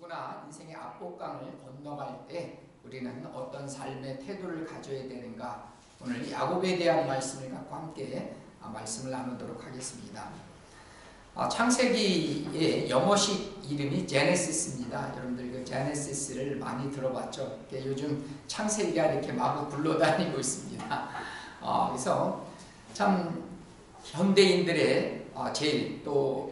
누구나 인생의 압곡강을 건너갈 때 우리는 어떤 삶의 태도를 가져야 되는가, 오늘 야곱에 대한 말씀을 갖고 함께 말씀을 나누도록 하겠습니다. 창세기의 영어식 이름이 제네시스입니다. 여러분들 그 제네시스를 많이 들어봤죠? 요즘 창세기가 이렇게 마구 굴러다니고 있습니다. 그래서 참 현대인들의 제일 또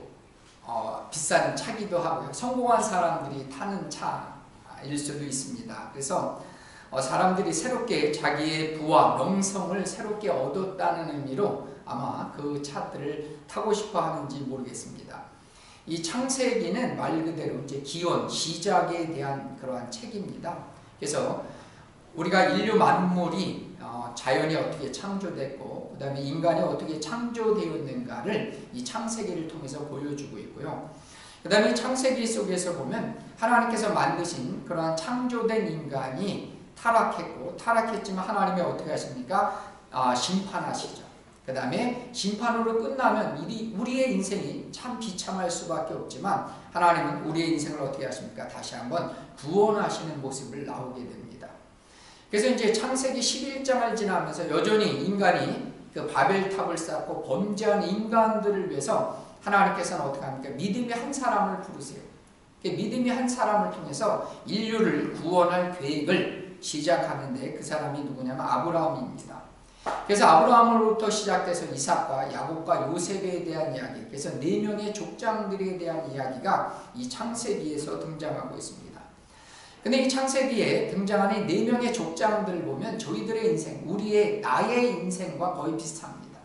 비싼 차기도 하고요. 성공한 사람들이 타는 차일 수도 있습니다. 그래서 사람들이 새롭게 자기의 부와 명성을 새롭게 얻었다는 의미로 아마 그 차들을 타고 싶어 하는지 모르겠습니다. 이 창세기는 말 그대로 이제 기원, 시작에 대한 그러한 책입니다. 그래서 우리가 인류 만물이 자연이 어떻게 창조됐고 그 다음에 인간이 어떻게 창조되었는가를 이 창세기를 통해서 보여주고 있고요. 그 다음에 창세기 속에서 보면 하나님께서 만드신 그러한 창조된 인간이 타락했고, 타락했지만 하나님이 어떻게 하십니까? 심판하시죠. 그 다음에 심판으로 끝나면 우리의 인생이 참 비참할 수밖에 없지만 하나님은 우리의 인생을 어떻게 하십니까? 다시 한번 구원하시는 모습을 나오게 됩니다. 그래서 이제 창세기 11장을 지나면서 여전히 인간이 그 바벨탑을 쌓고 범죄한 인간들을 위해서 하나님께서는 어떻게 합니까? 믿음의 한 사람을 부르세요. 믿음의 한 사람을 통해서 인류를 구원할 계획을 시작하는데 그 사람이 누구냐면 아브라함입니다. 그래서 아브라함으로부터 시작돼서 이삭과 야곱과 요셉에 대한 이야기, 그래서 4명의 족장들에 대한 이야기가 이 창세기에서 등장하고 있습니다. 근데 이 창세기에 등장하는 4명의 족장들을 보면 저희들의 인생, 나의 인생과 거의 비슷합니다.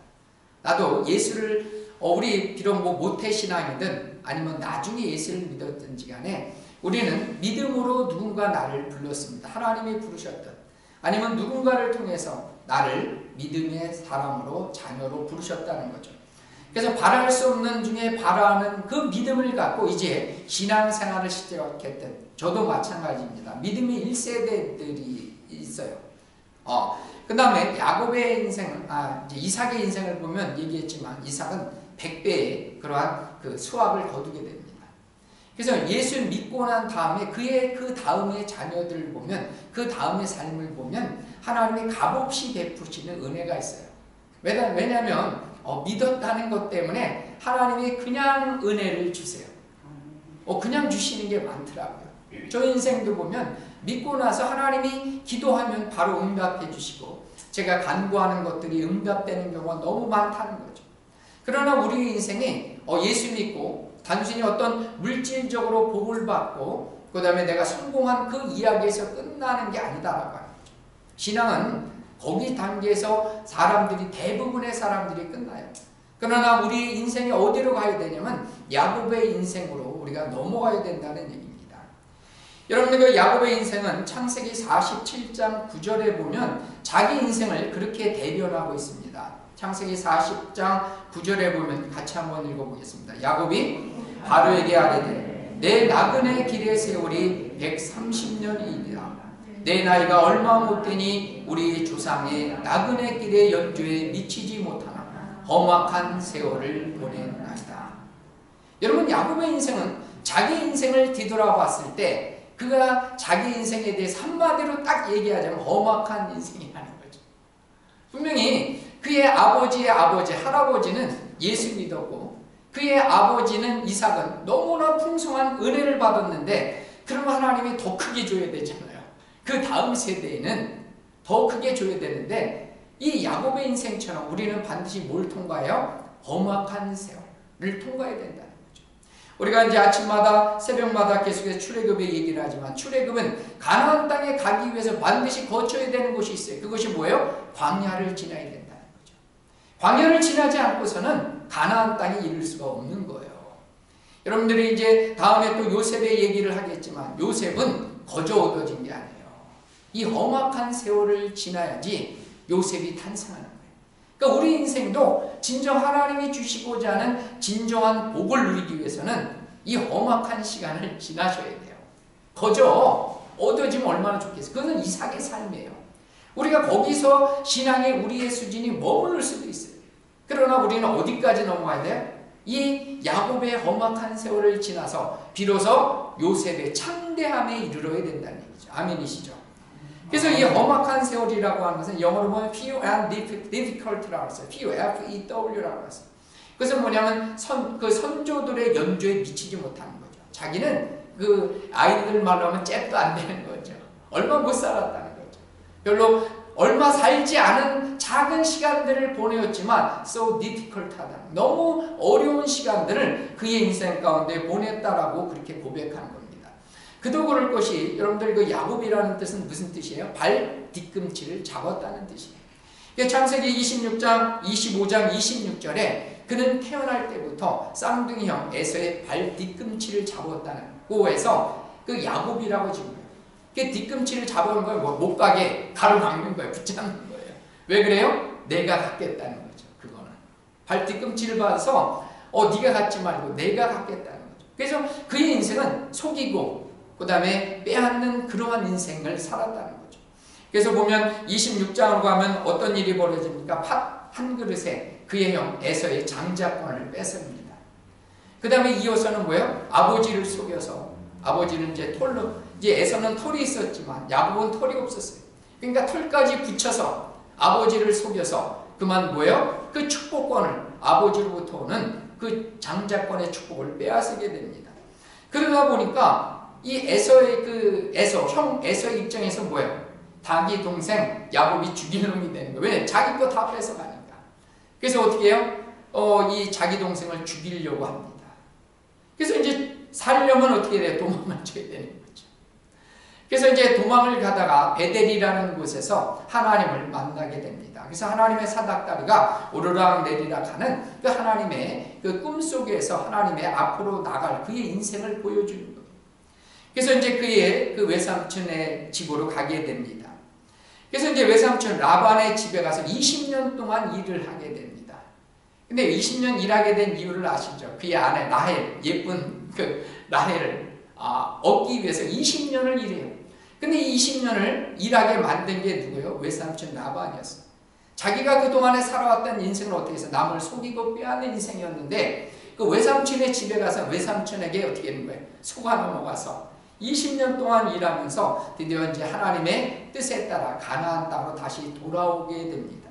나도 예수를 우리 비록 모태신앙이든 아니면 나중에 예수를 믿었든지 간에 우리는 믿음으로 누군가 나를 불렀습니다. 하나님이 부르셨든 아니면 누군가를 통해서 나를 믿음의 사람으로, 자녀로 부르셨다는 거죠. 그래서 바랄 수 없는 중에 바라는 그 믿음을 갖고 이제 신앙생활을 시작했던 저도 마찬가지입니다. 믿음의 1세대들이 있어요. 그 다음에 야곱의 인생, 이제 이삭의 인생을 보면 얘기했지만 이삭은 100배의 그러한 그 수확을 거두게 됩니다. 그래서 예수 믿고 난 다음에 그 다음의 자녀들을 보면, 그 다음의 삶을 보면 하나님이 값없이 베푸시는 은혜가 있어요. 왜냐하면 믿었다는 것 때문에 하나님이 그냥 은혜를 주세요. 그냥 주시는 게 많더라고요. 저 인생도 보면 믿고 나서 하나님이 기도하면 바로 응답해 주시고 제가 간구하는 것들이 응답되는 경우가 너무 많다는 거죠. 그러나 우리 인생이 예수 믿고 단순히 어떤 물질적으로 복을 받고 그 다음에 내가 성공한 그 이야기에서 끝나는 게 아니다라고 하는 거죠. 신앙은 거기 단계에서 대부분의 사람들이 끝나요. 그러나 우리 인생이 어디로 가야 되냐면 야곱의 인생으로 우리가 넘어가야 된다는 얘기입니다. 여러분들 그 야곱의 인생은 창세기 47장 9절에 보면 자기 인생을 그렇게 대변하고 있습니다. 창세기 40장 9절에 보면 같이 한번 읽어보겠습니다. 야곱이 바로에게 아뢰되 내 나그네 길의 세월이 130년이니라. 내 나이가 얼마 못되니 우리 조상의 나그네 길의 연주에 미치지 못하나 험악한 세월을 보내나이다. 여러분, 야곱의 인생은 자기 인생을 뒤돌아봤을 때 그가 자기 인생에 대해서 한마디로 딱 얘기하자면 험악한 인생이라는 거죠. 분명히 그의 아버지의 아버지, 할아버지는 예수 믿었고 그의 아버지는 이삭은 너무나 풍성한 은혜를 받았는데 그러면 하나님이 더 크게 줘야 되잖아요. 그 다음 세대에는 더 크게 줘야 되는데 이 야곱의 인생처럼 우리는 반드시 뭘 통과해요? 험악한 세월을 통과해야 된다는 거죠. 우리가 이제 아침마다 새벽마다 계속해서 출애굽의 얘기를 하지만 출애굽은 가나안 땅에 가기 위해서 반드시 거쳐야 되는 곳이 있어요. 그것이 뭐예요? 광야를 지나야 된다는 거죠. 광야를 지나지 않고서는 가나안 땅에 이를 수가 없는 거예요. 여러분들이 이제 다음에 또 요셉의 얘기를 하겠지만 요셉은 거저 얻어진 게 아니에요. 이 험악한 세월을 지나야지 요셉이 탄생하는 거예요. 그러니까 우리 인생도 진정 하나님이 주시고자 하는 진정한 복을 누리기 위해서는 이 험악한 시간을 지나셔야 돼요. 거저 얻어지면 얼마나 좋겠어요. 그것은 이삭의 삶이에요. 우리가 거기서 신앙의 우리의 수준이 머무를 수도 있어요. 그러나 우리는 어디까지 넘어가야 돼요? 이 야곱의 험악한 세월을 지나서 비로소 요셉의 창대함에 이르러야 된다는 얘기죠. 아멘이시죠? 그래서 이 험악한 세월이라고 하는 것은 영어로 보면 few and difficult라고 했어요. F-E-W-라고 했어요. 그것은 뭐냐면 그 선조들의 연조에 미치지 못하는 거죠. 자기는 그 아이들 말로 하면 잽도 안 되는 거죠. 얼마 못 살았다는 거죠. 별로 얼마 살지 않은 작은 시간들을 보내었지만 so difficult하다. 너무 어려운 시간들을 그의 인생 가운데 보냈다라고 그렇게 고백하는 겁니다. 그도 그럴 것이 여러분들 그 야곱이라는 뜻은 무슨 뜻이에요? 발 뒤꿈치를 잡았다는 뜻이에요. 창세기 26장, 25장, 26절에 그는 태어날 때부터 쌍둥이형 에서의 발 뒤꿈치를 잡았다는 거에서 그 야곱이라고 지은 거예요. 그 뒤꿈치를 잡은 거예요. 못 가게 가로막는 거예요. 붙잡는 거예요. 왜 그래요? 내가 갖겠다는 거죠. 그거는 발 뒤꿈치를 봐서 네가 갖지 말고 내가 갖겠다는 거죠. 그래서 그의 인생은 속이고 그 다음에 빼앗는 그러한 인생을 살았다는 거죠. 그래서 보면 26장으로 가면 어떤 일이 벌어집니까? 팥 한 그릇에 그의 형 에서의 장자권을 뺏습니다. 그 다음에 이어서는 뭐예요? 아버지를 속여서 아버지는 이제 털로 이제 에서는 털이 있었지만 야곱은 털이 없었어요. 그러니까 털까지 붙여서 아버지를 속여서 그만 뭐예요? 그 축복권을 아버지로부터 오는 그 장자권의 축복을 빼앗게 됩니다. 그러다 보니까 이 에서의 형 에서의 입장에서 뭐예요? 자기 동생 야곱이 죽일 놈이 되는 거예요. 왜? 자기 거 다 뺏어가니까. 그래서 어떻게 해요? 이 자기 동생을 죽이려고 합니다. 그래서 이제 살려면 어떻게 돼요? 도망을 쳐야 되는 거죠. 그래서 이제 도망을 가다가 베델이라는 곳에서 하나님을 만나게 됩니다. 그래서 하나님의 사닥다리가 오르락 내리락 하는 그 하나님의 그 꿈속에서 하나님의 앞으로 나갈 그의 인생을 보여주는 거예요. 그래서 이제 그의 그 외삼촌의 집으로 가게 됩니다. 그래서 이제 외삼촌 라반의 집에 가서 20년 동안 일을 하게 됩니다. 근데 20년 일하게 된 이유를 아시죠? 그의 아내 라헬, 예쁜 그 라헬을 얻기 위해서 20년을 일해요. 근데 20년을 일하게 만든 게 누구예요? 외삼촌 라반이었어요. 자기가 그동안에 살아왔던 인생을 어떻게 해서 남을 속이고 빼앗는 인생이었는데 그 외삼촌의 집에 가서 외삼촌에게 어떻게 하는 거예요? 속아 넘어가서 20년 동안 일하면서 드디어 이제 하나님의 뜻에 따라 가나안 땅으로 다시 돌아오게 됩니다.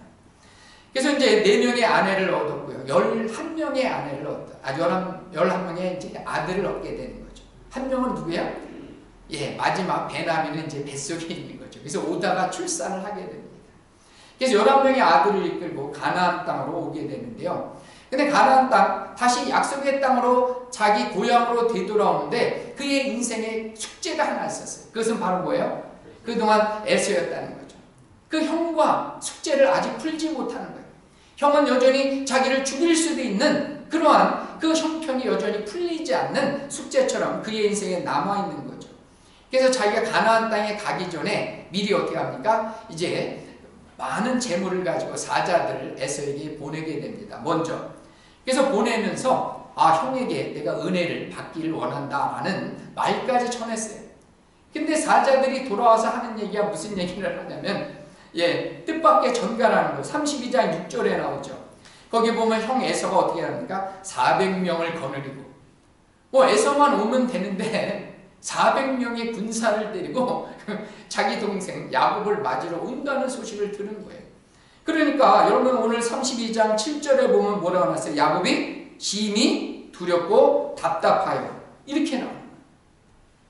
그래서 이제 4명의 아내를 얻었고요. 11명의 아내를 얻었다. 11명의 이제 아들을 얻게 되는 거죠. 한 명은 누구야? 마지막 베냐민은 이제 뱃속에 있는 거죠. 그래서 오다가 출산을 하게 됩니다. 그래서 11명의 아들을 이끌고 가나안 땅으로 오게 되는데요. 근데 가나안 땅, 다시 약속의 땅으로 자기 고향으로 되돌아오는데 그의 인생에 숙제가 하나 있었어요. 그것은 바로 뭐예요? 그동안 에서였다는 거죠. 그 형과 숙제를 아직 풀지 못하는 거예요. 형은 여전히 자기를 죽일 수도 있는 그러한 그 형편이 여전히 풀리지 않는 숙제처럼 그의 인생에 남아있는 거죠. 그래서 자기가 가나안 땅에 가기 전에 미리 어떻게 합니까? 이제 많은 재물을 가지고 사자들을 에서에게 보내게 됩니다. 먼저. 그래서 보내면서 형에게 내가 은혜를 받기를 원한다라는 말까지 전했어요. 근데 사자들이 돌아와서 하는 얘기가 무슨 얘기를 하냐면 뜻밖의 전가라는 거 32장 6절에 나오죠. 거기 보면 형 에서가 어떻게 합니까? 400명을 거느리고 에서만 오면 되는데 400명의 군사를 데리고 자기 동생 야곱을 맞으러 온다는 소식을 들은 거예요. 그러니까 여러분 오늘 32장 7절에 보면 뭐라고 나왔어요? 야곱이 심히 두렵고 답답하여 이렇게 나와요.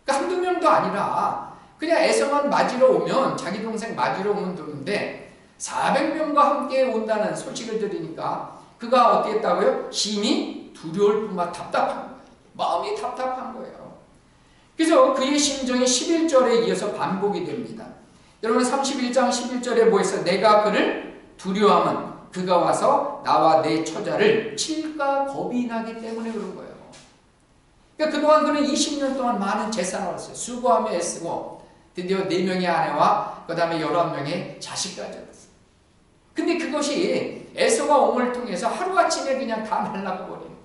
그러니까 한두 명도 아니라 그냥 에서만 맞으러 오면 자기 동생 맞으러 오면 되는데 400명과 함께 온다는 소식을 들으니까 그가 어떻게 했다고요? 심히 두려울 뿐만 답답한 거예요. 마음이 답답한 거예요. 그래서 그의 심정이 11절에 이어서 반복이 됩니다. 여러분 31장 11절에 뭐 있어요? 내가 그를 두려워하면 그가 와서 나와 내 처자를 칠까 겁이 나기 때문에 그런 거예요. 그러니까 그동안 그는 20년 동안 많은 재산을 얻었어요. 수고하며 애쓰고 드디어 4명의 아내와 그 다음에 11명의 자식까지 얻었어요. 근데 그것이 에서가 옴을 통해서 하루아침에 그냥 다 날아가 버리는 거예요.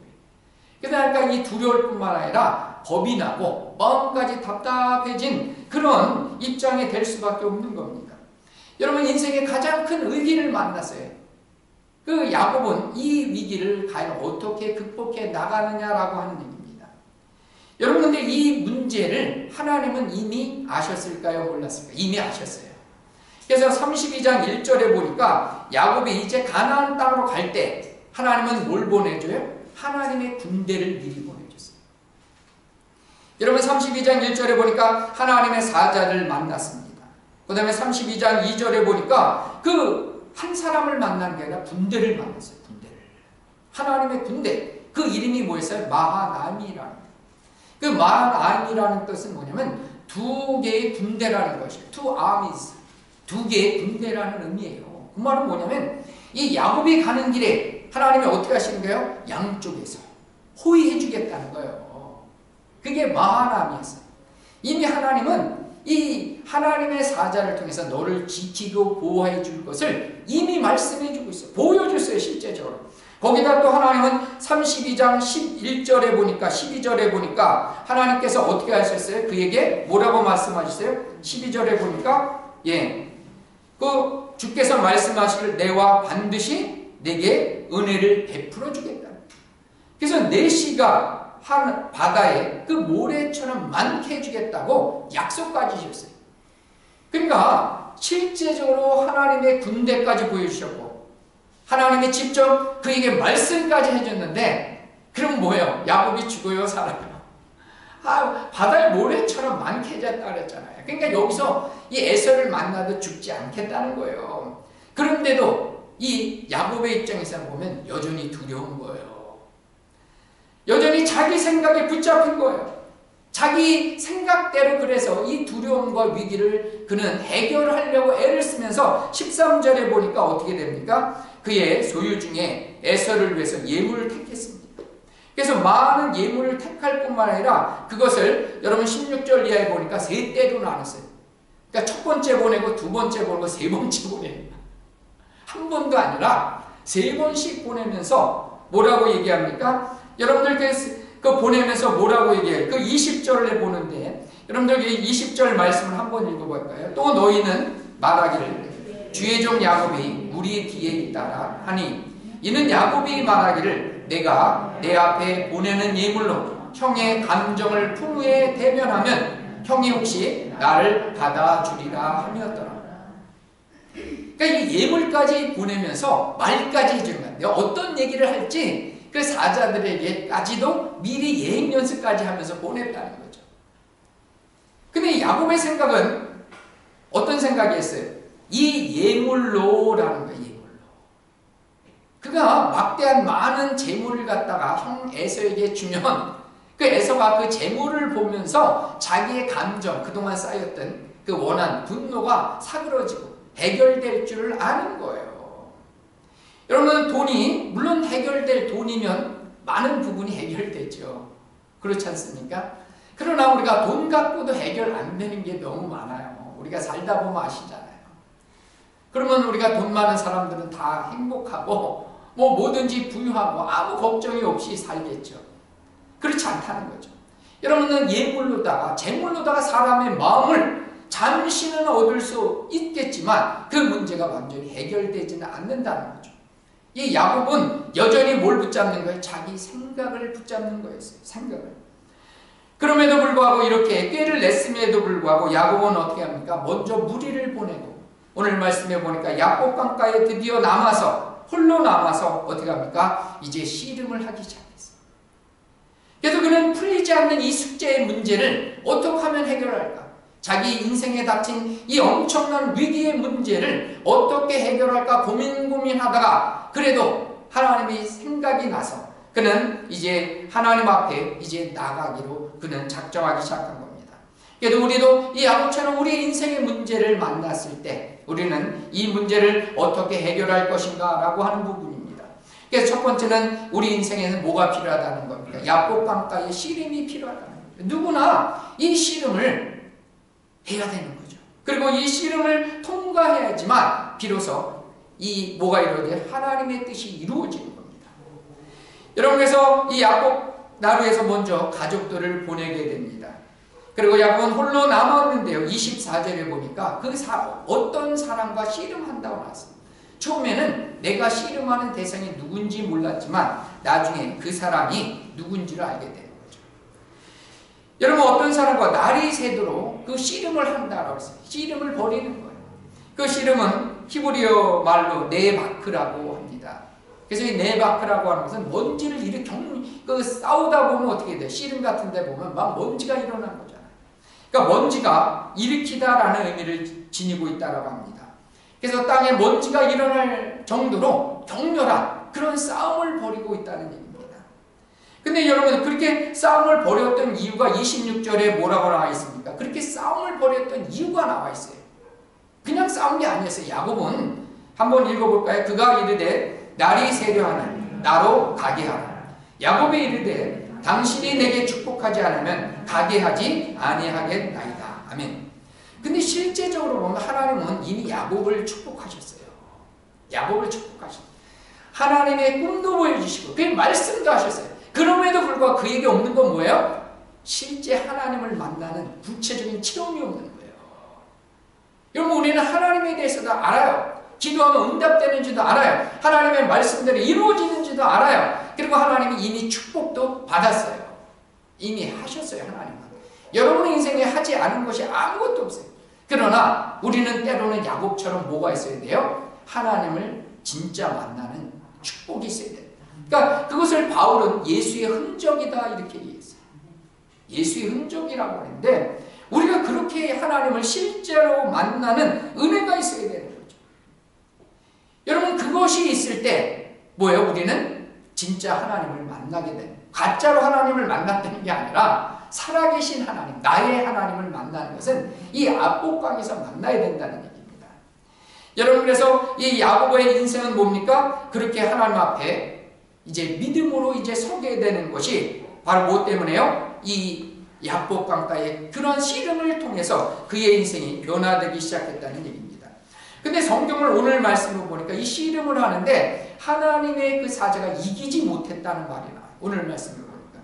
그러니까 이 두려울 뿐만 아니라 겁이 나고 마음까지 답답해진 그런 입장이 될 수밖에 없는 겁니다. 여러분 인생의 가장 큰 의기를 만났어요. 그 야곱은 이 위기를 과연 어떻게 극복해 나가느냐라고 하는 얘기입니다. 여러분, 근데 이 문제를 하나님은 이미 아셨을까요? 몰랐을까요? 이미 아셨어요. 그래서 32장 1절에 보니까 야곱이 이제 가나안 땅으로 갈 때 하나님은 뭘 보내줘요? 하나님의 군대를 미리 보내줬어요. 여러분, 32장 1절에 보니까 하나님의 사자를 만났습니다. 그 다음에 32장 2절에 보니까 그 한 사람을 만난 게 아니라 군대를 만났어요. 군대를. 하나님의 군대. 그 이름이 뭐였어요? 마하나임이라는. 그 마하나임이라는 뜻은 뭐냐면 두 개의 군대라는 것이에요. Two armies. 두 개의 군대라는 의미예요. 그 말은 뭐냐면 이 야곱이 가는 길에 하나님이 어떻게 하시는 거예요? 양쪽에서 호위해 주겠다는 거예요. 그게 마하나임이었어요. 이미 하나님은 이 하나님의 사자를 통해서 너를 지키고 보호해 줄 것을 이미 말씀해 주고 있어요. 보여줬어요, 실제적으로. 거기다 또 하나님은 32장 11절에 보니까 12절에 보니까 하나님께서 어떻게 하셨어요? 그에게 뭐라고 말씀하셨어요? 12절에 보니까 그 주께서 말씀하시길 내와 반드시 내게 은혜를 베풀어 주겠다. 그래서 내 씨가 바다에 그 모래처럼 많게 해주겠다고 약속까지 주셨어요. 그러니까 실제적으로 하나님의 군대까지 보여주셨고 하나님이 직접 그에게 말씀까지 해줬는데 그럼 뭐예요? 야곱이 죽어요? 살아요? 바다의 모래처럼 많게 해줬다 그랬잖아요. 그러니까 여기서 이 에서를 만나도 죽지 않겠다는 거예요. 그런데도 이 야곱의 입장에서 보면 여전히 두려운 거예요. 여전히 자기 생각에 붙잡힌 거예요. 자기 생각대로 그래서 이 두려움과 위기를 그는 해결하려고 애를 쓰면서 13절에 보니까 어떻게 됩니까? 그의 소유 중에 에서를 위해서 예물을 택했습니다. 그래서 많은 예물을 택할 뿐만 아니라 그것을 여러분 16절 이하에 보니까 세 때로 나눴어요. 그러니까 첫 번째 보내고 두 번째 보내고 세 번째 보냅니다. 한 번도 아니라 세 번씩 보내면서 뭐라고 얘기합니까? 여러분들 그 보내면서 뭐라고 얘기해요? 그 20절을 보는데 여러분들 20절 말씀을 한번 읽어볼까요? 또 너희는 말하기를 주의 종 야곱이 우리 뒤에 있다라 하니 이는 야곱이 말하기를 내가 내 앞에 보내는 예물로 형의 감정을 풍부에 대면하면 형이 혹시 나를 받아주리라 함이었더라. 그러니까 이 예물까지 보내면서 말까지 해주는 거예요. 내가 어떤 얘기를 할지 그 사자들에게까지도 미리 예행 연습까지 하면서 보냈다는 거죠. 근데 야곱의 생각은 어떤 생각이었어요? 이 예물로라는 거예요. 예물로. 그가 막대한 많은 재물을 갖다가 형 에서에게 주면 그 에서가 그 재물을 보면서 자기의 감정, 그동안 쌓였던 그 원한, 분노가 사그러지고 해결될 줄을 아는 거예요. 여러분, 돈이 물론 해결될 돈이면 많은 부분이 해결되죠. 그렇지 않습니까? 그러나 우리가 돈 갖고도 해결 안 되는 게 너무 많아요. 우리가 살다 보면 아시잖아요. 그러면 우리가 돈 많은 사람들은 다 행복하고 뭐 뭐든지 부유하고 아무 걱정이 없이 살겠죠. 그렇지 않다는 거죠. 여러분은 예물로다가 재물로다가 사람의 마음을 잠시는 얻을 수 있겠지만 그 문제가 완전히 해결되지는 않는다는 거죠. 이 야곱은 여전히 뭘 붙잡는 거예요? 자기 생각을 붙잡는 거였어요. 생각을. 그럼에도 불구하고 이렇게 꾀를 냈음에도 불구하고 야곱은 어떻게 합니까? 먼저 무리를 보내고 오늘 말씀해 보니까 야곱 강가에 드디어 홀로 남아서 어떻게 합니까? 이제 씨름을 하기 시작했어요. 그래서 그는 풀리지 않는 이 숙제의 문제를 어떻게 하면 해결할까? 자기 인생에 닥친 이 엄청난 위기의 문제를 어떻게 해결할까 고민하다가 그래도 하나님의 생각이 나서 그는 이제 하나님 앞에 이제 나가기로 그는 작정하기 시작한 겁니다. 그래도 우리도 이 야곱처럼 우리 인생의 문제를 만났을 때 우리는 이 문제를 어떻게 해결할 것인가 라고 하는 부분입니다. 그래서 첫 번째는 우리 인생에는 뭐가 필요하다는 겁니까? 야곱 강가에 씨름이 필요하다는 겁니다. 누구나 이 씨름을 해야 되는 거죠. 그리고 이 씨름을 통과해야지만 비로소 이 뭐가 이루어져요? 하나님의 뜻이 이루어지는 겁니다. 여러분, 그래서 이 야곱 나루에서 먼저 가족들을 보내게 됩니다. 그리고 야곱은 홀로 남았는데요. 24절에 보니까 어떤 사람과 씨름한다고 나왔어요. 처음에는 내가 씨름하는 대상이 누군지 몰랐지만 나중에 그 사람이 누군지를 알게 되는 거죠. 여러분, 어떤 사람과 날이 새도록 그 씨름을 한다라고 했어요. 씨름을 벌이는 거예요. 그 씨름은 히브리어 말로 네바크라고 합니다. 그래서 이 네바크라고 하는 것은 먼지를 일으켜, 싸우다 보면 어떻게 돼요? 씨름 같은 데 보면 막 먼지가 일어나는 거잖아요. 그러니까 먼지가 일으키다라는 의미를 지니고 있다라고 합니다. 그래서 땅에 먼지가 일어날 정도로 격렬한 그런 싸움을 벌이고 있다는 얘기입니다. 근데 여러분, 그렇게 싸움을 벌였던 이유가 26절에 뭐라고 나와 있습니까? 그렇게 싸움을 벌였던 이유가 나와 있어요. 그냥 싸운 게 아니었어요. 야곱은 한번 읽어볼까요? 그가 이르되 날이 새려 하는 나로 가게 하라. 야곱이 이르되 당신이 내게 축복하지 않으면 가게 하지 아니하겠나이다. 아멘. 근데 실제적으로 보면 하나님은 이미 야곱을 축복하셨어요. 야곱을 축복하셨어요. 하나님의 꿈도 보여주시고 그 말씀도 하셨어요. 그럼에도 불구하고 그에게 없는 건 뭐예요? 실제 하나님을 만나는 구체적인 체험이 없는 거예요. 여러분, 우리는 하나님에 대해서도 알아요. 기도하면 응답되는지도 알아요. 하나님의 말씀대로 이루어지는지도 알아요. 그리고 하나님이 이미 축복도 받았어요. 이미 하셨어요. 하나님은. 여러분의 인생에 하지 않은 것이 아무것도 없어요. 그러나 우리는 때로는 야곱처럼 뭐가 있어야 돼요? 하나님을 진짜 만나는 축복이 있어야 돼요. 그러니까 그것을 바울은 예수의 흔적이다 이렇게 얘기했어요. 예수의 흔적이라고 하는데 우리가 그렇게 하나님을 실제로 만나는 은혜가 있어야 되는 거죠. 여러분, 그것이 있을 때 뭐예요? 우리는 진짜 하나님을 만나게 되는, 가짜로 하나님을 만났다는 게 아니라 살아계신 하나님, 나의 하나님을 만나는 것은 이 압복강에서 만나야 된다는 얘기입니다. 여러분, 그래서 이 야곱의 인생은 뭡니까? 그렇게 하나님 앞에 이제 믿음으로 이제 서게 되는 것이 바로 무엇 때문에요? 이 야복강가의 그런 씨름을 통해서 그의 인생이 변화되기 시작했다는 얘기입니다. 근데 성경을 오늘 말씀으로 보니까 이 씨름을 하는데 하나님의 그 사자가 이기지 못했다는 말이 나와요. 오늘 말씀을 보니까.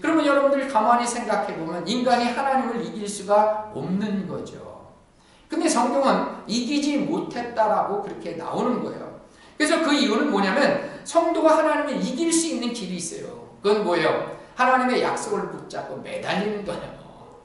그러면 여러분들 가만히 생각해 보면 인간이 하나님을 이길 수가 없는 거죠. 근데 성경은 이기지 못했다라고 그렇게 나오는 거예요. 그래서 그 이유는 뭐냐면 성도가 하나님을 이길 수 있는 길이 있어요. 그건 뭐예요? 하나님의 약속을 붙잡고 매달리는 거예요.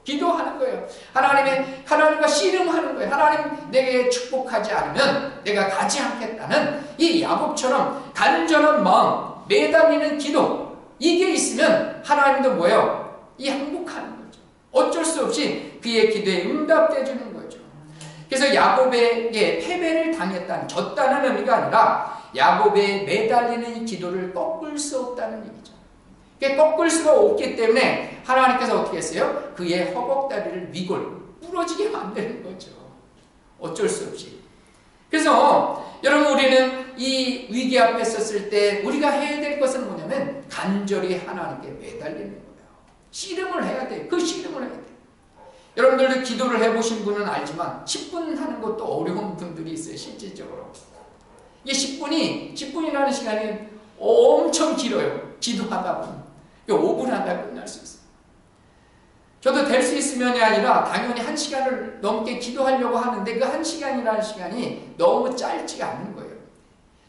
기도하는 거예요. 하나님과 씨름하는 거예요. 하나님 내게 축복하지 않으면 내가 가지 않겠다는 이 야곱처럼 간절한 마음, 매달리는 기도, 이게 있으면 하나님도 뭐예요? 이 항복하는 거죠. 어쩔 수 없이 그의 기도에 응답해 주는 거죠. 그래서 야곱에게 패배를 당했다는, 졌다는 의미가 아니라 야곱의 매달리는 기도를 꺾을 수 없다는 얘기죠. 꺾을 수가 없기 때문에 하나님께서 어떻게 했어요? 그의 허벅다리를 위골 부러지게 만드는 거죠. 어쩔 수 없이. 그래서 여러분, 우리는 이 위기 앞에 섰을 때 우리가 해야 될 것은 뭐냐면 간절히 하나님께 매달리는 거예요. 씨름을 해야 돼요. 그 씨름을 해야 돼요. 여러분들도 기도를 해보신 분은 알지만 10분 하는 것도 어려운 분들이 있어요. 실질적으로. 이게 10분이라는 시간이 엄청 길어요. 기도하다 보면. 5분 하다 끝날 수 있어요. 저도 될 수 있으면이 아니라 당연히 1시간을 넘게 기도하려고 하는데 그 1시간이라는 시간이 너무 짧지가 않은 거예요.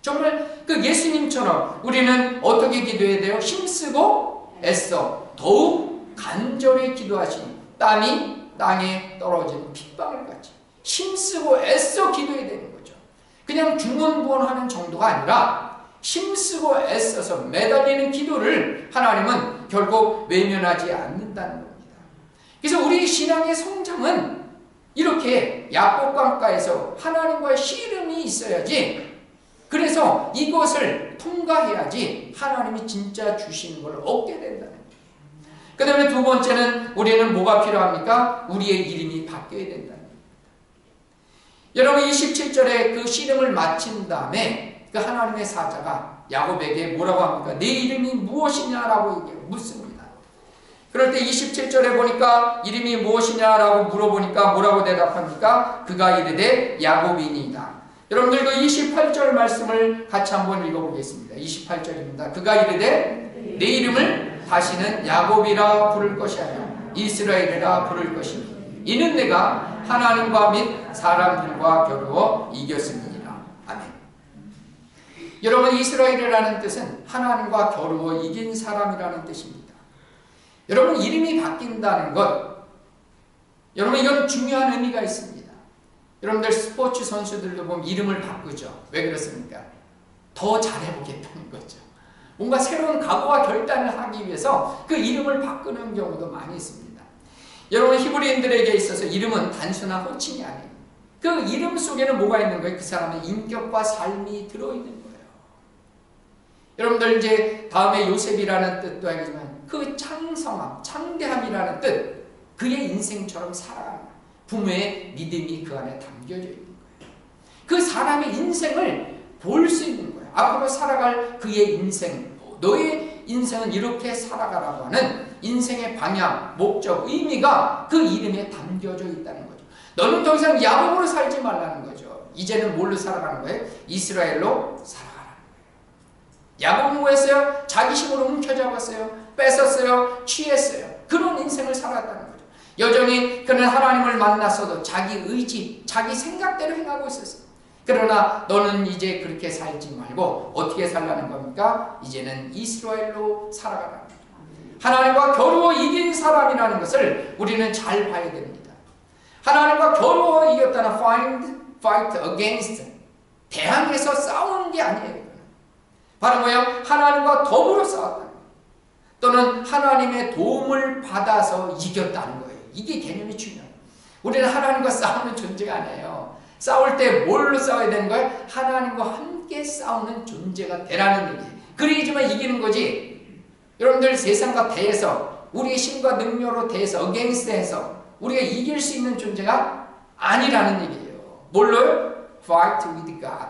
정말 그 예수님처럼 우리는 어떻게 기도해야 돼요? 힘쓰고 애써 더욱 간절히 기도하시니 땀이 땅에 떨어지는 핏방울 같이 힘쓰고 애써 기도해야 되는 거죠. 그냥 중언부언하는 정도가 아니라 힘쓰고 애써서 매달리는 기도를 하나님은 결국 외면하지 않는다는 겁니다. 그래서 우리 신앙의 성장은 이렇게 야복강가에서 하나님과의 씨름이 있어야지, 그래서 이것을 통과해야지 하나님이 진짜 주시는 걸 얻게 된다는 거예요. 그 다음에 두 번째는 우리는 뭐가 필요합니까? 우리의 이름이 바뀌어야 된다는 거예요. 여러분, 27절에 그 씨름을 마친 다음에 그 하나님의 사자가 야곱에게 뭐라고 합니까? 내 이름이 무엇이냐라고 묻습니다. 그럴 때 27절에 보니까 이름이 무엇이냐라고 물어보니까 뭐라고 대답합니까? 그가 이르되 야곱이니이다. 여러분들 그 28절 말씀을 같이 한번 읽어보겠습니다. 28절입니다. 그가 이르되 내 이름을 다시는 야곱이라 부를 것이 아니라 이스라엘이라 부를 것이니 이는 내가 하나님과 및 사람들과 겨루어 이겼음이니라. 아멘. 여러분, 이스라엘이라는 뜻은 하나님과 겨루어 이긴 사람이라는 뜻입니다. 여러분, 이름이 바뀐다는 것, 여러분, 이건 중요한 의미가 있습니다. 여러분들 스포츠 선수들도 보면 이름을 바꾸죠. 왜 그렇습니까? 더 잘해보겠다는 거죠. 뭔가 새로운 각오와 결단을 하기 위해서 그 이름을 바꾸는 경우도 많이 있습니다. 여러분, 히브리인들에게 있어서 이름은 단순한 호칭이 아니에요. 그 이름 속에는 뭐가 있는 거예요? 그 사람의 인격과 삶이 들어있는 거예요. 여러분들 이제 다음에 요셉이라는 뜻도 알겠지만 그 창성함, 창대함이라는 뜻, 그의 인생처럼 살아가는 거예요. 부모의 믿음이 그 안에 담겨져 있는 거예요. 그 사람의 인생을 볼 수 있는 거예요. 앞으로 살아갈 그의 인생, 너의 인생은 이렇게 살아가라고 하는 인생의 방향, 목적, 의미가 그 이름에 담겨져 있다는 거죠. 너는 더 이상 야곱으로 살지 말라는 거죠. 이제는 뭘로 살아가는 거예요? 이스라엘로 살아가라는 거예요. 야곱은 뭐했어요? 자기 힘으로 움켜잡았어요. 뺏었어요. 취했어요. 그런 인생을 살았다는 거죠. 여전히 그는 하나님을 만났어도 자기 의지, 자기 생각대로 행하고 있었어요. 그러나 너는 이제 그렇게 살지 말고 어떻게 살라는 겁니까? 이제는 이스라엘로 살아가라는 거죠. 하나님과 겨루어 이긴 사람이라는 것을 우리는 잘 봐야 됩니다. 하나님과 겨루어 이겼다는 fight against, 대항해서 싸우는 게 아니에요. 바로 뭐예요? 하나님과 더불어 싸웠다는 거예요. 또는 하나님의 도움을 받아서 이겼다는 거예요. 이게 개념이 중요해요. 우리는 하나님과 싸우는 존재가 아니에요. 싸울 때 뭘로 싸워야 되는 거예요? 하나님과 함께 싸우는 존재가 되라는 얘기예요. 그래야지만 이기는 거지. 여러분들 세상과 대해서, 우리의 힘과 능력으로 대해서, against해서 우리가 이길 수 있는 존재가 아니라는 얘기예요. 뭘로요? Fight with God.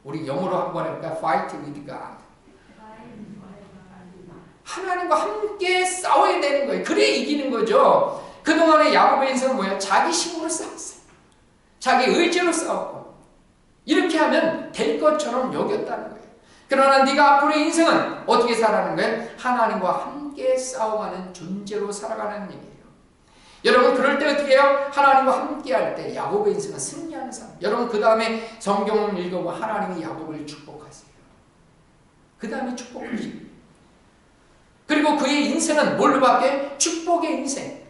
우리 영어로 한번 해볼까? Fight with God. 하나님과 함께 싸워야 되는 거예요. 그래 이기는 거죠. 그동안의 야곱의 인생은 뭐예요? 자기 힘으로 싸웠어요. 자기 의지로 싸웠고, 이렇게 하면 될 것처럼 여겼다는 거예요. 그러나 네가 앞으로의 인생은 어떻게 살아가는 거예요? 하나님과 함께 싸워가는 존재로 살아가는 얘기예요. 여러분, 그럴 때 어떻게 해요? 하나님과 함께 할 때 야곱의 인생은 승리하는 사람. 여러분, 그 다음에 성경을 읽어보면 하나님이 야곱을 축복하세요. 그 다음에 축복하시고, 그리고 그의 인생은 뭘로 바뀌어요? 축복의 인생,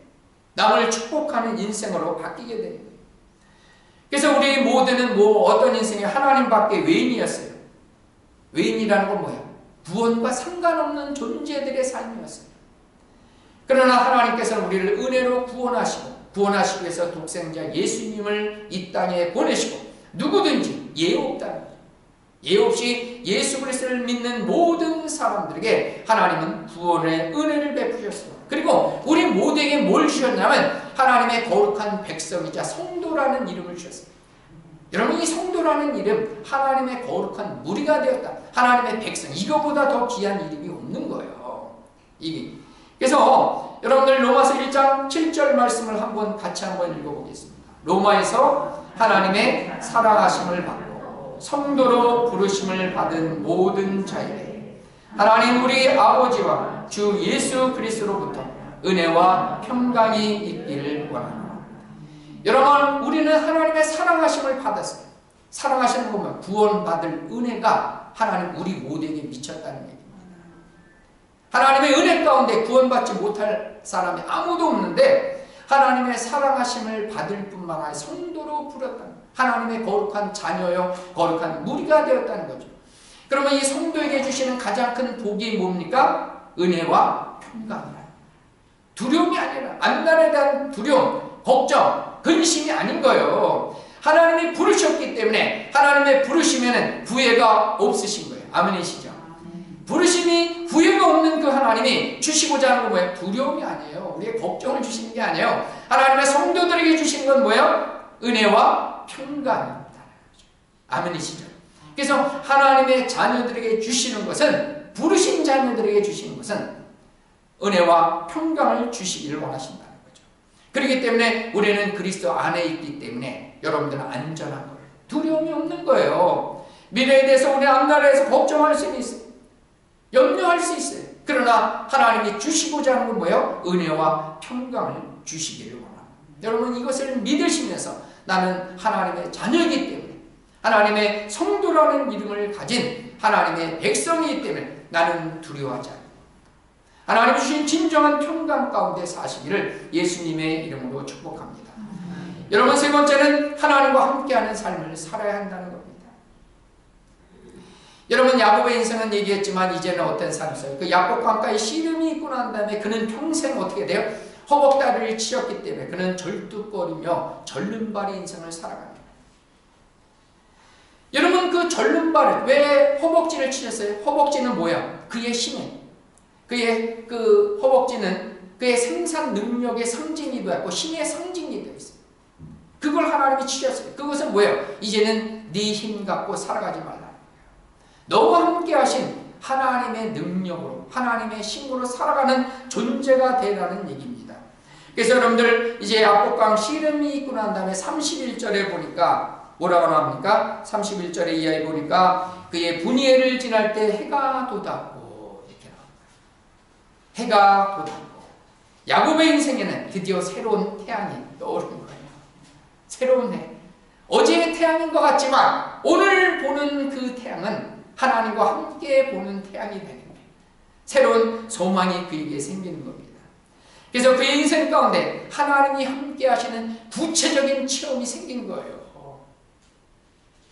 남을 축복하는 인생으로 바뀌게 되는 거예요. 그래서 우리 모두는 어떤 인생이 하나님밖에 외인이었어요. 외인이라는 건 뭐예요? 구원과 상관없는 존재들의 삶이었어요. 그러나 하나님께서는 우리를 은혜로 구원하시기 위해서 독생자 예수님을 이 땅에 보내시고, 누구든지 예외 없다는 거예요. 예외 없이 예수 그리스도를 믿는 모든 사람들에게 하나님은 구원의 은혜를 베푸셨습니다. 그리고 우리 모두에게 뭘 주셨냐면 하나님의 거룩한 백성이자 성도라는 이름을 주셨습니다. 여러분, 이 성도라는 이름, 하나님의 거룩한 무리가 되었다, 하나님의 백성, 이거보다 더 귀한 이름이 없는 거예요. 그래서 여러분들 로마서 1장 7절 말씀을 같이 한번 읽어보겠습니다. 로마에서 하나님의 사랑하심을 받고 성도로 부르심을 받은 모든 자에게 하나님 우리 아버지와 주 예수 그리스도로부터 은혜와 평강이 있기를 원합니다. 여러분, 우리는 하나님의 사랑하심을 받았어요. 사랑하시는 것만 구원받을 은혜가 하나님 우리 모두에게 미쳤다는 얘기입니다. 하나님의 은혜 가운데 구원받지 못할 사람이 아무도 없는데 하나님의 사랑하심을 받을 뿐만 아니라 성도로 부렸다는, 하나님의 거룩한 자녀요, 거룩한 무리가 되었다는 거죠. 그러면 이 성도에게 주시는 가장 큰 복이 뭡니까? 은혜와 평강이라. 두려움이 아니라, 안달에 대한 두려움, 걱정, 근심이 아닌 거예요. 하나님이 부르셨기 때문에, 하나님의 부르심에는 후회가 없으신 거예요. 아멘이시죠? 부르심이 후회가 없는 그 하나님이 주시고자 하는 건 뭐예요? 두려움이 아니에요. 우리의 걱정을 주시는 게 아니에요. 하나님의 성도들에게 주시는 건 뭐예요? 은혜와 평강입니다. 아멘이시죠? 그래서 하나님의 자녀들에게 주시는 것은, 부르신 자녀들에게 주시는 것은 은혜와 평강을 주시기를 원하신다는 거죠. 그렇기 때문에 우리는 그리스도 안에 있기 때문에 여러분들은 안전한 거예요. 두려움이 없는 거예요. 미래에 대해서 우리 안달해서 걱정할 수 있어요. 염려할 수 있어요. 그러나 하나님이 주시고자 하는 건 뭐예요? 은혜와 평강을 주시기를 원합니다. 여러분, 이것을 믿으시면서 나는 하나님의 자녀이기 때문에, 하나님의 성도라는 이름을 가진 하나님의 백성이기 때문에 나는 두려워하지 않는다. 하나님 주신 진정한 평강 가운데 사시기를 예수님의 이름으로 축복합니다. 여러분, 세 번째는 하나님과 함께하는 삶을 살아야 한다는 겁니다. 여러분, 야곱의 인생은 얘기했지만 이제는 어떤 삶이 있어요? 그 야곱 강가에 씨름이 있고 난 다음에 그는 평생 어떻게 돼요? 허벅다리를 치었기 때문에 그는 절뚝거리며 절름발의 인생을 살아갑니다. 여러분, 그 절름발을 왜 허벅지를 치셨어요? 허벅지는 뭐야? 그의 힘에, 그의 그 허벅지는 그의 생산 능력의 상징이 되었고 힘의 상징이 되어 있어요. 그걸 하나님이 치셨어요. 그것은 뭐예요? 이제는 네 힘 갖고 살아가지 말라. 너와 함께 하신 하나님의 능력으로, 하나님의 힘으로 살아가는 존재가 되라는 얘기입니다. 그래서 여러분들 이제 야곱강 씨름이 있고 난 다음에 31절에 보니까 뭐라고 나옵니까? 31절에 이하에 보니까 그의 분이엘을 지날 때 해가 돋았고, 이렇게 나옵니다. 해가 돋았고, 야곱의 인생에는 드디어 새로운 태양이 떠오른 거예요. 새로운 해. 어제의 태양인 것 같지만 오늘 보는 그 태양은 하나님과 함께 보는 태양이 되는 거예요. 새로운 소망이 그에게 생기는 겁니다. 그래서 그의 인생 가운데 하나님이 함께 하시는 구체적인 체험이 생긴 거예요.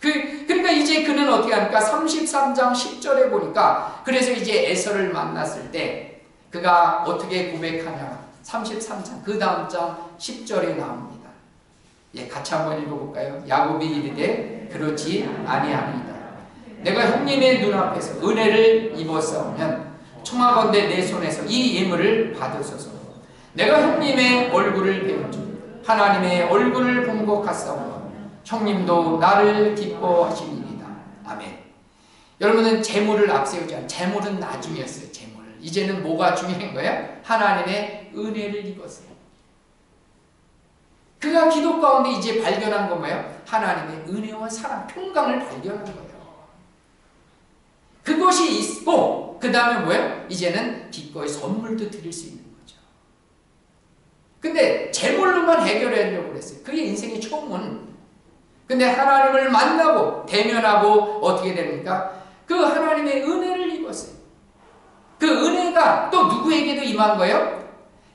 그러니까 이제 그는 어떻게 합니까? 33장 10절에 보니까 그래서 이제 에서를 만났을 때 그가 어떻게 고백하냐? 33장 그 다음 장 10절에 나옵니다. 예, 같이 한번 읽어볼까요? 야곱이 이르되 그렇지 아니하니이다. 내가 형님의 눈앞에서 은혜를 입었사오면 청하건대 내 손에서 이 예물을 받으소서. 내가 형님의 얼굴을 배운 줄 하나님의 얼굴을 본 것 같사오면 형님도 나를 기뻐하시니이다. 아멘. 여러분은 재물을 앞세우지 않아요. 재물은 나중이었어요. 재물을. 이제는 뭐가 중요한 거예요? 하나님의 은혜를 입었어요. 그가 기도 가운데 이제 발견한 건 뭐예요? 하나님의 은혜와 사랑, 평강을 발견한 거예요. 그것이 있고 그 다음에 뭐예요? 이제는 기꺼이 선물도 드릴 수 있는 거죠. 근데 재물로만 해결하려고 그랬어요. 그게 인생의 처음은. 근데 하나님을 만나고 대면하고 어떻게 됩니까? 그 하나님의 은혜를 입었어요. 그 은혜가 또 누구에게도 임한 거예요?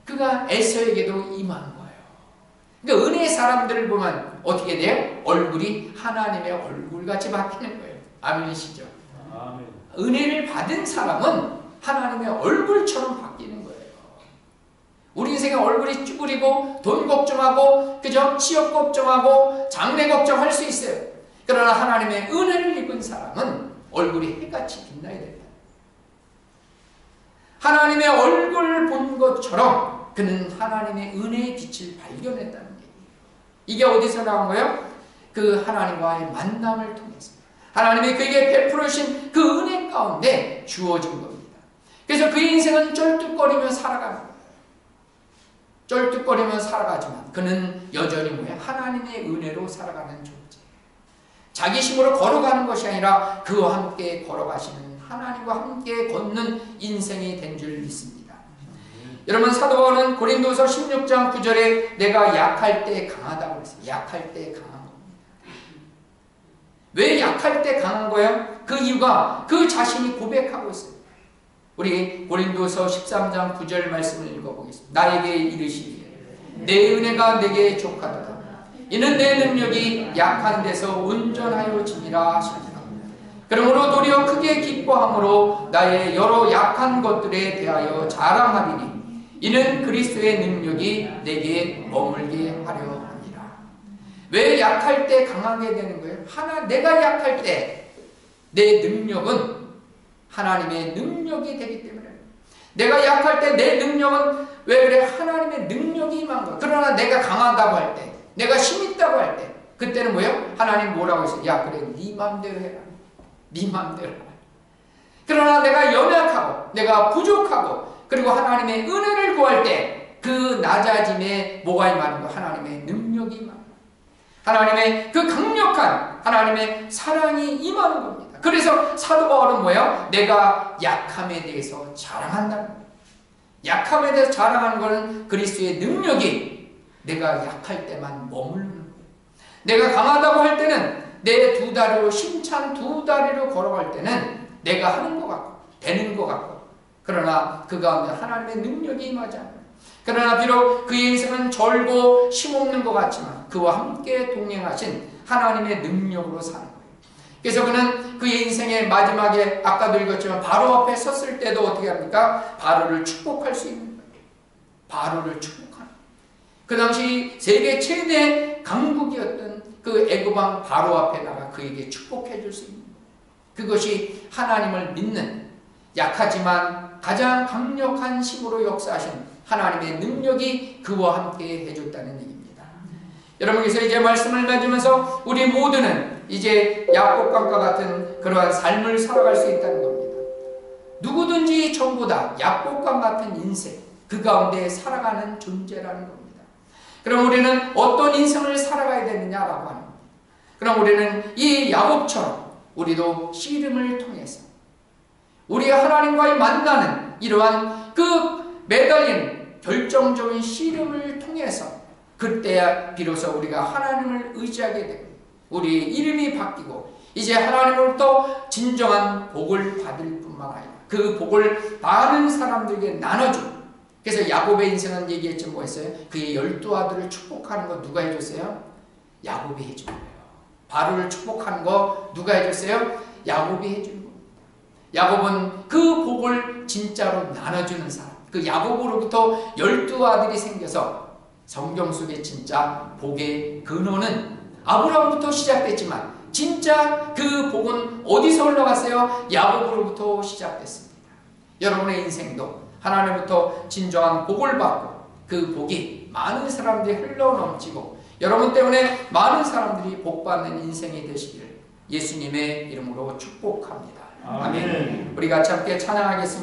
그가 에서에게도 임한 거예요. 그러니까 은혜의 사람들을 보면 어떻게 돼요? 얼굴이 하나님의 얼굴같이 바뀌는 거예요. 아멘이시죠? 아멘. 은혜를 받은 사람은 하나님의 얼굴처럼 바뀌는 거예요. 우리 인생의 얼굴이 쭈그리고 돈 걱정하고 그저 취업 걱정하고 장래 걱정할 수 있어요. 그러나 하나님의 은혜를 입은 사람은 얼굴이 해같이 빛나야 됩니다. 하나님의 얼굴을 본 것처럼 그는 하나님의 은혜의 빛을 발견했다는 얘기예요. 이게 어디서 나온 거예요? 그 하나님과의 만남을 통해서 하나님이 그에게 베풀어 주신 그 은혜 가운데 주어진 겁니다. 그래서 그의 인생은 쩔뚝거리며 살아가는 거예요. 쩔뚝거리며 살아가지만 그는 여전히 뭐야? 하나님의 은혜로 살아가는 존재. 자기 힘으로 걸어가는 것이 아니라 그와 함께 걸어가시는 하나님과 함께 걷는 인생이 된 줄 믿습니다. 여러분, 사도 바울은 고린도서 16장 9절에 내가 약할 때 강하다고 그랬어요. 약할 때 강한 겁니다. 왜 약할 때 강한 거예요? 그 이유가 그 자신이 고백하고 있어요. 우리 고린도서 13장 9절 말씀을 읽어보겠습니다. 나에게 이르시기를 내 은혜가 내게 족하도다. 이는 내 능력이 약한 데서 온전하여 지니라 하시니라. 그러므로 도리어 크게 기뻐함으로 나의 여러 약한 것들에 대하여 자랑하리니 이는 그리스도의 능력이 내게 머물게 하려 합니다. 왜 약할 때 강하게 되는 거예요? 내가 약할 때 내 능력은 하나님의 능력이 되기 때문에. 내가 약할 때 내 능력은 왜 그래? 하나님의 능력이 임한 거야. 그러나 내가 강하다고 할 때, 내가 힘있다고 할 때, 그때는 뭐예요? 하나님 뭐라고 했어요? 야, 그래, 네 맘대로 해라. 네 맘대로 해라. 그러나 내가 연약하고 내가 부족하고 그리고 하나님의 은혜를 구할 때 그 낮아짐에 뭐가 임하는 거야? 하나님의 능력이 임하는 거야. 하나님의 그 강력한 하나님의 사랑이 임하는 겁니다. 그래서 사도 바울은 뭐예요? 내가 약함에 대해서 자랑한다는 거예요. 약함에 대해서 자랑하는 것은 그리스도의 능력이 내가 약할 때만 머무르는 거예요. 내가 강하다고 할 때는 내 두 다리로 힘찬 두 다리로 걸어갈 때는 내가 하는 것 같고 되는 것 같고 그러나 그 가운데 하나님의 능력이 임하지 않아요. 그러나 비록 그의 인생은 절고 힘없는 것 같지만 그와 함께 동행하신 하나님의 능력으로 사는 거예요. 그래서 그는 그의 인생의 마지막에 아까도 읽었지만 바로 앞에 섰을 때도 어떻게 합니까? 바로를 축복할 수 있는 거예요. 바로를 축복하는 거예요. 그 당시 세계 최대 강국이었던 그 애굽왕 바로 앞에 나가 그에게 축복해 줄 수 있는 거예요. 그것이 하나님을 믿는 약하지만 가장 강력한 힘으로 역사하신 하나님의 능력이 그와 함께 해줬다는 얘기입니다. 여러분께서 이제 말씀을 맺으면서 우리 모두는 이제 야곱강과 같은 그러한 삶을 살아갈 수 있다는 겁니다. 누구든지 전부 다 야곱강 같은 인생 그 가운데 살아가는 존재라는 겁니다. 그럼 우리는 어떤 인생을 살아가야 되느냐라고 하는 겁니다. 그럼 우리는 이 야곱처럼 우리도 씨름을 통해서 우리가 하나님과의 만나는 이러한 그 매달리는 결정적인 씨름을 통해서 그때야 비로소 우리가 하나님을 의지하게 되고 우리의 이름이 바뀌고 이제 하나님으로부터 진정한 복을 받을 뿐만 아니라 그 복을 많은 사람들에게 나눠주고 그래서 야곱의 인생은 얘기했죠. 뭐였어요? 그의 12아들을 축복하는 거 누가 해줬어요? 야곱이 해준 거예요. 바로를 축복하는 거 누가 해줬어요? 야곱이 해준 거예요. 야곱은 그 복을 진짜로 나눠주는 사람. 그 야곱으로부터 12아들이 생겨서 성경 속에 진짜 복의 근원은 아브라함부터 시작됐지만 진짜 그 복은 어디서 올라갔어요? 야곱으로부터 시작됐습니다. 여러분의 인생도 하나님부터 진정한 복을 받고 그 복이 많은 사람들이 흘러넘치고 여러분 때문에 많은 사람들이 복받는 인생이 되시기를 예수님의 이름으로 축복합니다. 아멘. 우리 같이 함께 찬양하겠습니다.